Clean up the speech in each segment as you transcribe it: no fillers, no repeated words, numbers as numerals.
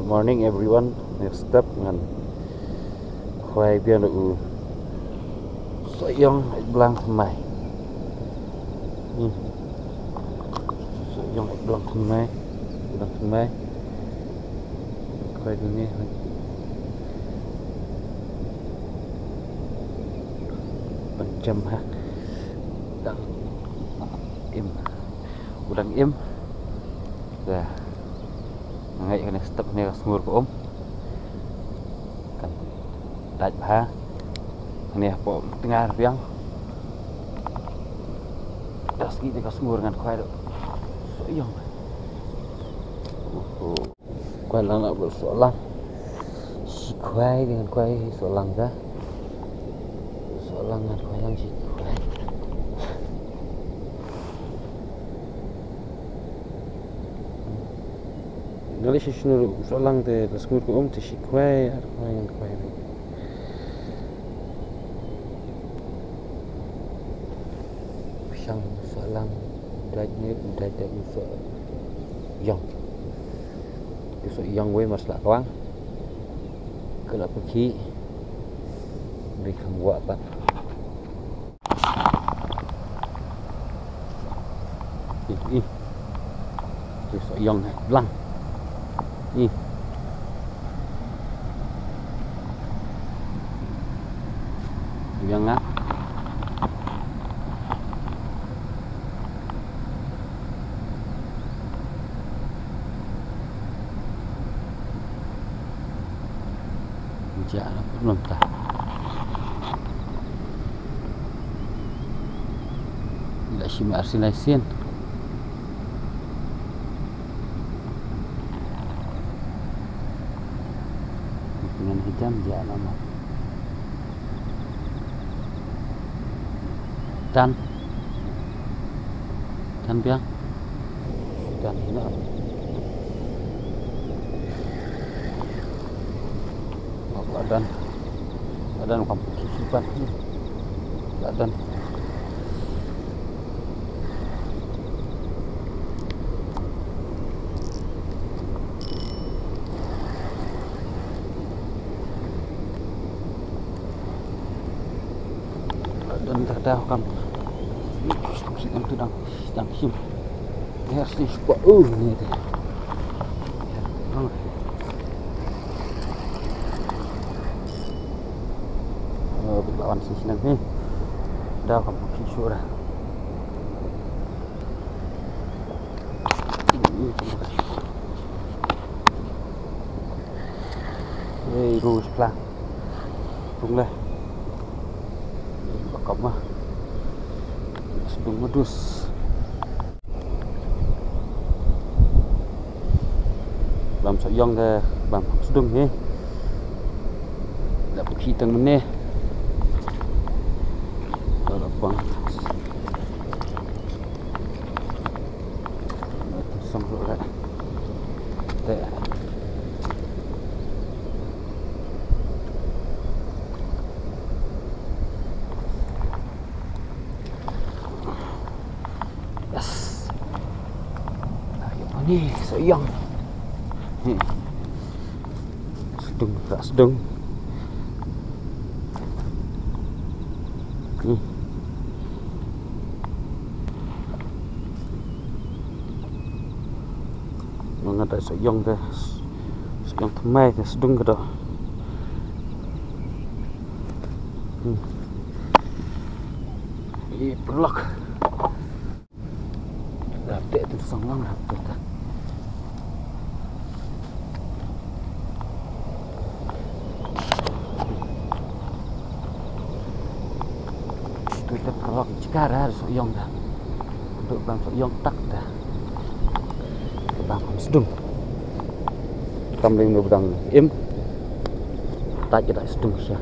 Morning everyone. Next step ngan khoai biar lu soyong belang semai. Soyong belang semai. Khoai dunia macam ha. Udang im. Dah. Ngay cái này step này smur của kan đại ha này po tengah piang das gitu ka smur ngan khoai do soyong khoai lang nak bersolang si khoai dengan khoai solang dah solang ngan khoai lang si khoai Nali shishnu solang de smur ko te shi khoai ar khoai pisang solang dajnya dajak so yang we mas la kwang kena pergi beri kamu buat apa ini so yang belang yang ngắt dạ nó cũng nằm ta lại xin arsinaisin dengan hitam ya nama dan biang dan ini badan kampung simpan badan dan terdah kan itu dang sim harus disebut ni tu lawan sisi nanti dah kamu kisur dah ini rus pelan tunggu lah bakal mah sedung medus làm soyong ke bang sedung ni dah pergi tengah ni bang xong rồi đấy yes ini soyong sedung ada soyong themai te sedung kedo ini perlok dapet tu sanglang dapet tu te perlok cikara soyong dah untuk bang soyong tak dah bang sedung kamling bedang im tak kita sedung sia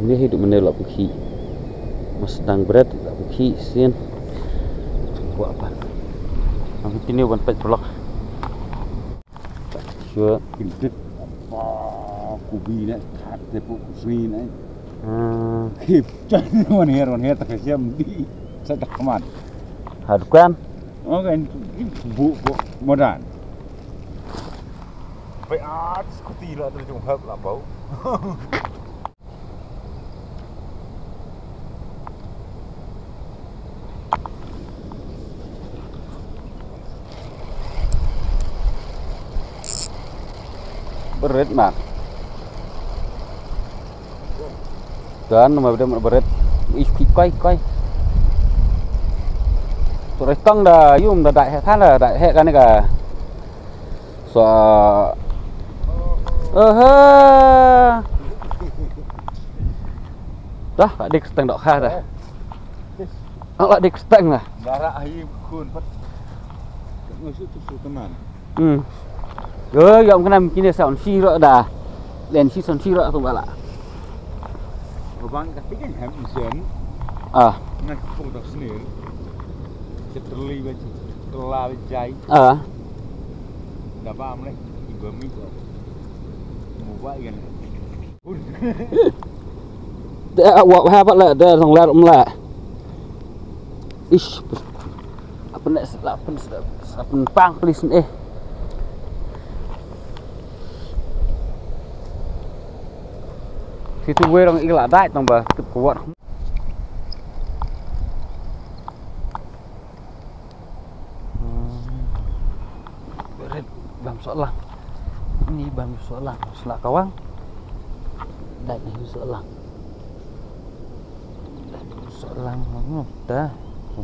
ini hidup menelak pergi mas sedang berat tak pergi sian buat apa aku ini bukan pet blok sure kubi này thắt cái phụ suy này Kip jangan one hair tak siam di saya tak kemat. Hadukan. Oh kan bu modern. Phải scooty là tôi trùng hợp là bấu. Berit mak. Kan mà đem berit. Ít coi. Rồi tăng là dùng là đại hệ than là đại hệ cái này cả. Sợ ha. Đó, lại đi tầng đỏ kha rồi. Nó lại đi tầng rồi. Darah air kun pat. Nggak susu teman. Yang kena mungkin sound si ro dah. Len si sound si ro tu bala. Bang tapi kan ham isen. Nak pun tak senir. Terli baca. Telah bajai. Dah paham leh. Ibu mi tu. Mau buat kan. Dah awak apa lah dah song lar lah. Ish. Apa nak apa pang please thì tôi quê đang là đại tông bà tự của bọn bám sọ lăng ini bám sọ lăng selak kawang đại này sọ lăng ngomong dah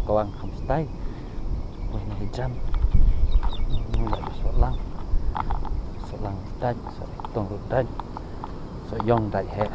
kawang hamstai quay này jam đại sọ lăng đại sọ tông rồi đại sọ yong đại hệ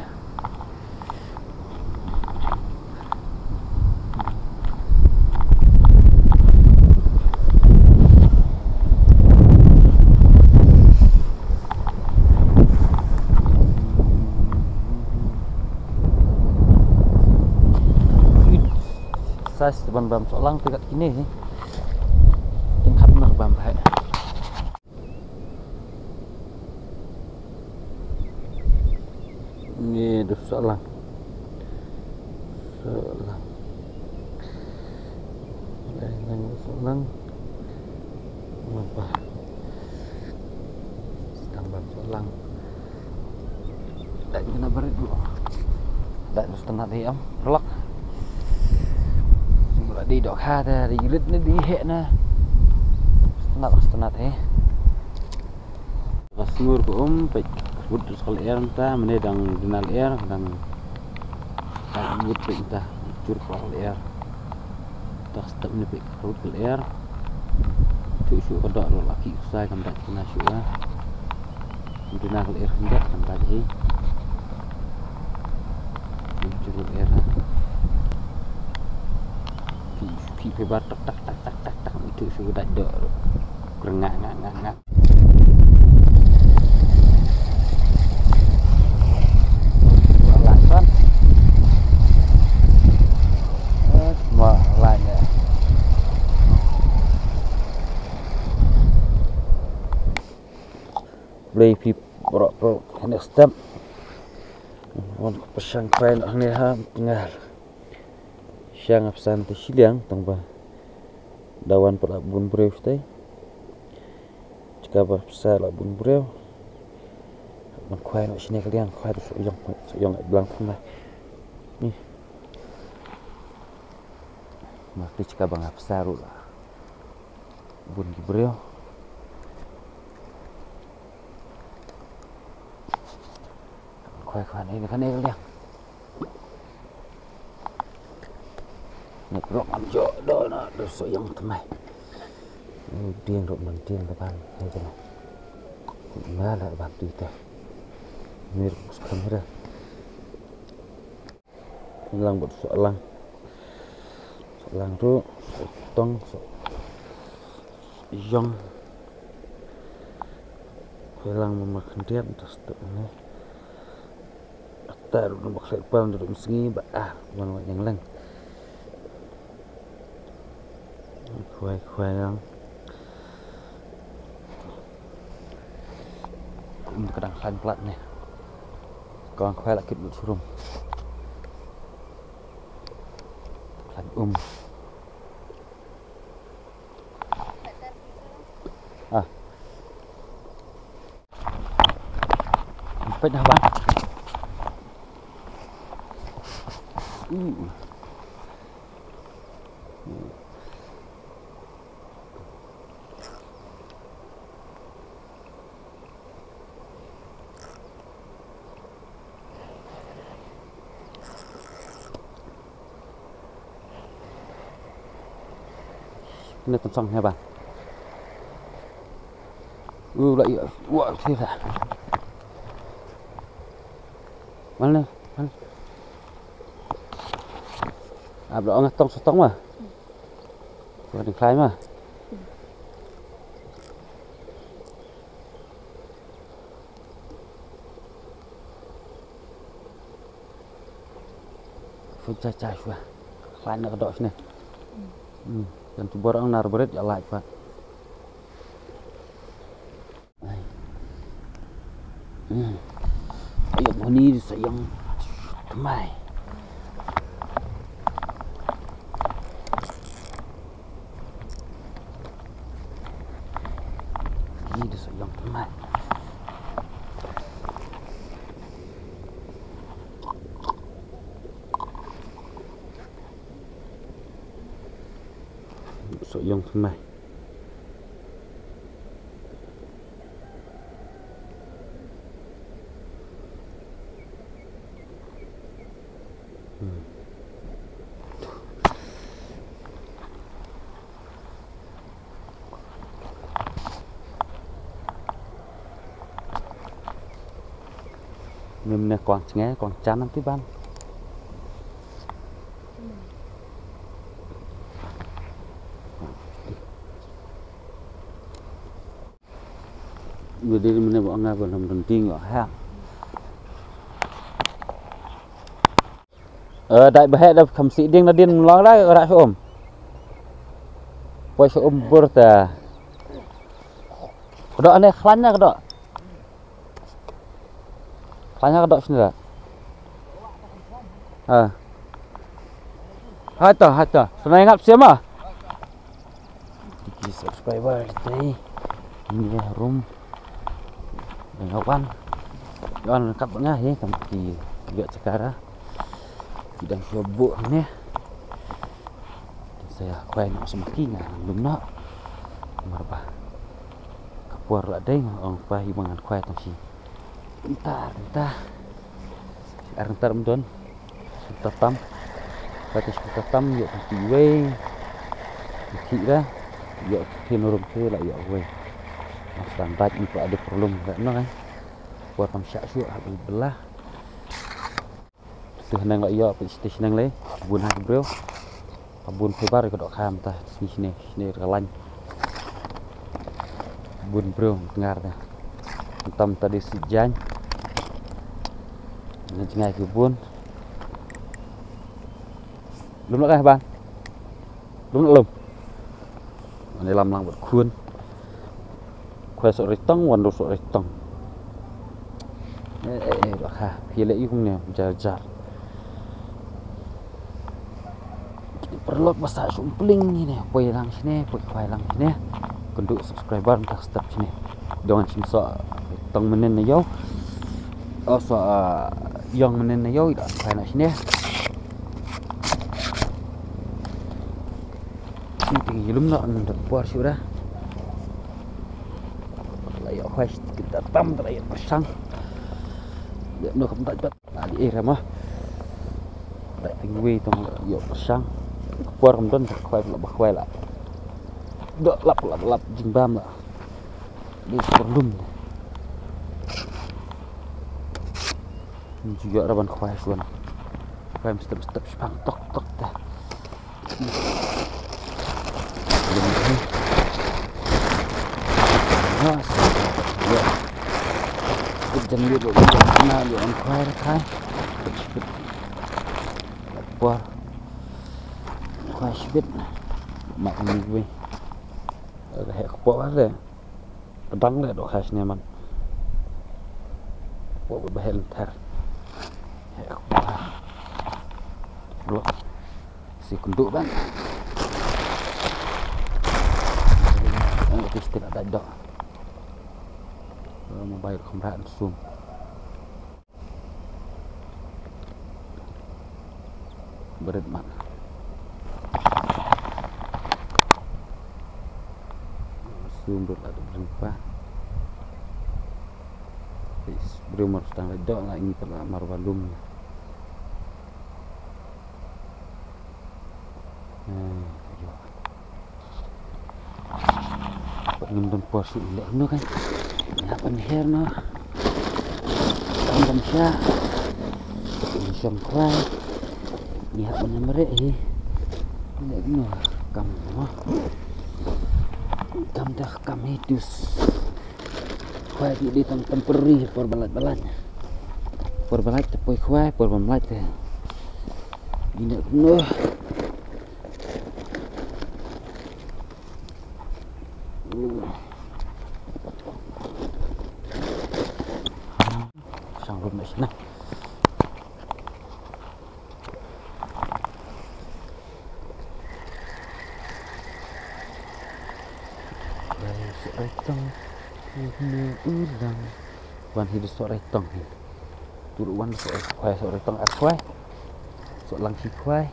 size bam solang dekat kini sih. Tingkat benar bam baik. Ini dus solang. Solang. Apa? Sedang bam solang. Dan kena berit dulu. Dan setengah diam, relak. Đi đỏ kha ra đi lít nó đi hệ nè setengah thế asmur ko pe wud sekali air ta menedang dinal air dan wud pe ta cur ko air tak step ni pe wud air tu su ko dak laki usai kam dak kena su ya dinal air hendak kam tadi cur air phải bắt tak itu sudah ada kerengak langsung semua lainnya play pro next step on pasang keren ni ha tengah siang absen tu siang tangba dawan Pelabuhan Breu teh jika besar Pelabuhan Breu man kuai nak sini kalian kuai tu yang bilang sama ni mesti jika bang besar lah Pelabuhan Breu kuai ini kan kalian Nek rok manjo do na doso yang temai. Dieng rok mandieng depan hai kana. Mala bantu ita. Mir kamera. Hilang buat soalang. Soalang tu tong yang hilang memakan dia terus tu ni. Atar nak bakal pal duduk mesingi mana yang lain. Khoai yang kadang khan plat nih. Còn khoai lại kịp được xuống. Sampai dah bang. Ini tensong ya bang. Lại wah thế là mana mana đó nghe tông tông mà vừa được khai mà phun cai cai vừa khai nó đỏ này dan coba orang naruh berat ya like pak. Ayo ini sayang temai. Ini sayang temai. Sayang temai. Mình nè còn nghe còn chán lắm tí ban. Người đi mình bọn nghe vừa làm đồng tiên ở hang. Đại bệ đâu khẩm sĩ điên là điên lo đấy ở đại ôm. Quay ôm bớt à. Cái đó này khăn nha cái đó. Khanya kedok sini lah. Hata. Senang ingat siapa? Di subscriber ini. Ini room. Dan kawan. Kawan kapnya ya kami juga sekarang. Tidak sibuk ni. Saya kuai nak semakin belum nak. Marba. Kapuar lah deh orang kuai bangan kuai tangsi. Bentar teman kita tam yuk tiwe kira yuk kinurum ke lah yuk we standar ini ada perlu enggak no kan buat tamsyak syuk habis belah tuh nang lah yuk station nang le bun ha bro bun febar ke dok kham ta sini ralan bun bro dengar dah tam tadi sejan Ngay kebun. Đúng rồi bạn. Đúng rồi. Này làm lang bật khuôn. Khoe sợi tông hoàn đồ sợi tông. Đó ha, khi lễ cũng nè, jar. Perlu bahasa sumpling ini, poy lang sini, poy lang sini. Kenduk subscriber tak step sini. Jangan simsa tong menen na yo. So yang menen na yo ida poy na sini. Ini tinggi lum nak ndak puar sudah. Layak khoai kita tam terakhir pasang. Dia nak tak cepat. Di era mah. Tak tinggi tong yo pasang. Puar kemudian khoai lah. Dak lap jimbam lah. Di perlum. Ini juga raban khoai suan. Khoai step spang tok dah. Ya. Jangan dulu jangan dia on fire kai. Puar. Khoai spit. Mak ni gue. Hek puar le. Pedang le dok khas nyaman. Puar behel ntar. Hek puar. Lo. si kunduk bang. Cái stick ada dok. Mobile kamera zoom. Berat mana? Zoom berat berapa? Berumur setengah dok lah ini telah marwalum. Ngundang porsi ini no kan apa nih hair no ngundang siya ngundang kray ni apa namanya ini no kam dah kam hidus kray di temperi por balat tepoi kray por balat ini no sanggup macam mana? Retong ini ulang, wan hidup retong ni. Turuan retong aku, seorang si kuai,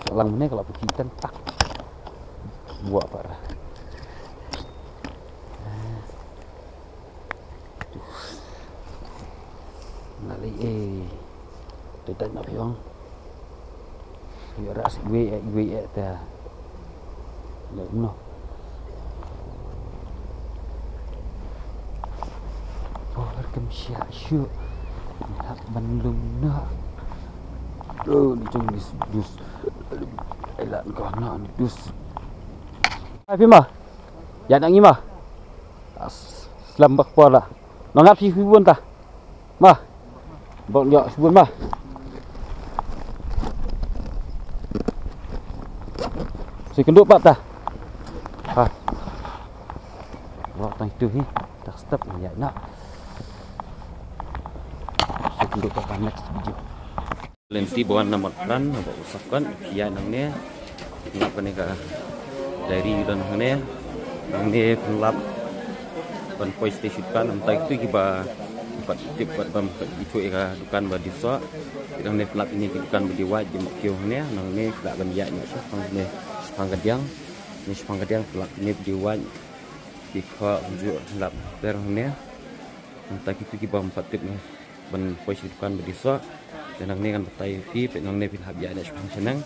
seorang mana kalau pergi tak buat apa? Nali tidak nak piang. Dia ras gue ta. No. Power kem sia syu. Hak bandung nak. Ni cung dus. Elan kau nak dus. Hai Pima. Ya nak ngima. Selambak pola. Nangap si hubun ta. Mah. Bok nyok sebelum mah. Si kenduk pak dah. Ha. Waktu itu ni tak stop ya nak. Si kenduk pak next video. Lenti bawa nama kan, bawa usapkan kia nangnya. Kenapa ni kah? Dari dan nangnya, nangnya penlap penpoint station kan, entah itu kita buat tip buat bam itu era dukan badi so yang ne pelap ini dukan badi waj di mokyo ne nang ne pelap banyak ni so ne pangkadiang pelap ini badi waj di kha unjuk pelap per ne entah itu ki bam patip ne ban poisi dukan badi so dan nang ne kan betai pi nang ne pelap ya ne sepang senang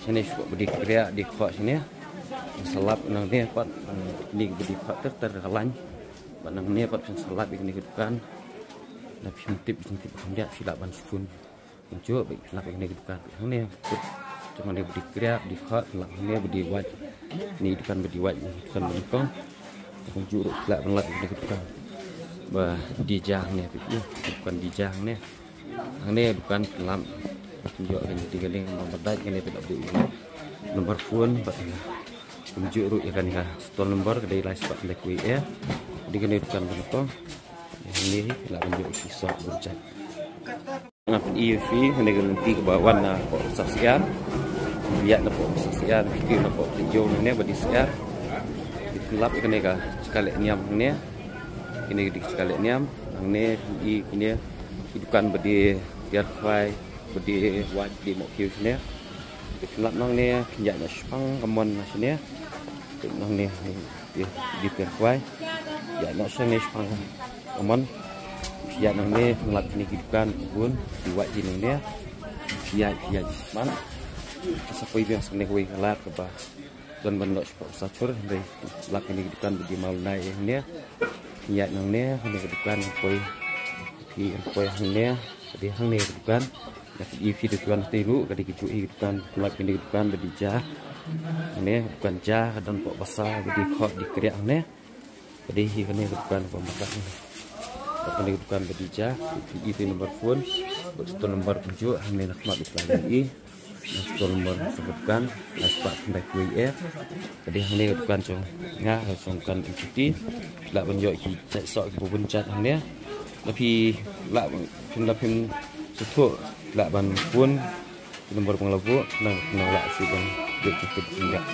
sini suka badi kriak di kha sini selap nang ne pat ini badi pat terhalang nang ne pat selap ini dukan tapi sentip dia silapan sukun muncul baik selap ini dukan ini cuma dia beri kriak di hak selap ini beri waj ini dukan beri waj bukan berikong muncul selap selap ini dukan bah dijang ni bukan dijang ni ini dukan selap tunjuk ini tiga link nomor dat ini tidak beri nomor phone muncul ru ikan ikan store nomor kedai live spot like we ya di kene dukan berikong ini lah menjadi kisah bercat. Ngap EV hendak nanti ke bawah na saksian, lihat na saksian, fikir na video ni badi sekian. Dikelap ikan ni kah sekali niam ni, ini di sekali niam, ni ini hidupan badi biar fly, badi waj di mokyo ni. Dikelap nang ni kinjak na sepang kemon sini, nang ni di biar fly, ya nak sini sepang aman ya nang ne ngelap ni hidupan pun diwat di nang ne ya man sapoi biang sene hui ngelap ke ba don bandok sacur dari lap ni hidupan di mal nai ne ya nang ne ni hidupan poi di poi ne di hang ne hidupan ya di hidupan telu kadi kicu hidupan lap ni hidupan di jah ne bukan jah dan pok besar di khot di kriak ne kadi hi ne hidupan pemasak akan dibuka bedija itu nomor phone itu nomor tujuh hanya nak mak lagi itu nomor sebutkan aspak baik WF jadi hanya dibuka cong ya langsungkan ikuti lah benjok kita sok bubun cat hanya tapi lah pun setuk lah ban pun nomor pengelabu nang lak sih kan. Jadi enggak.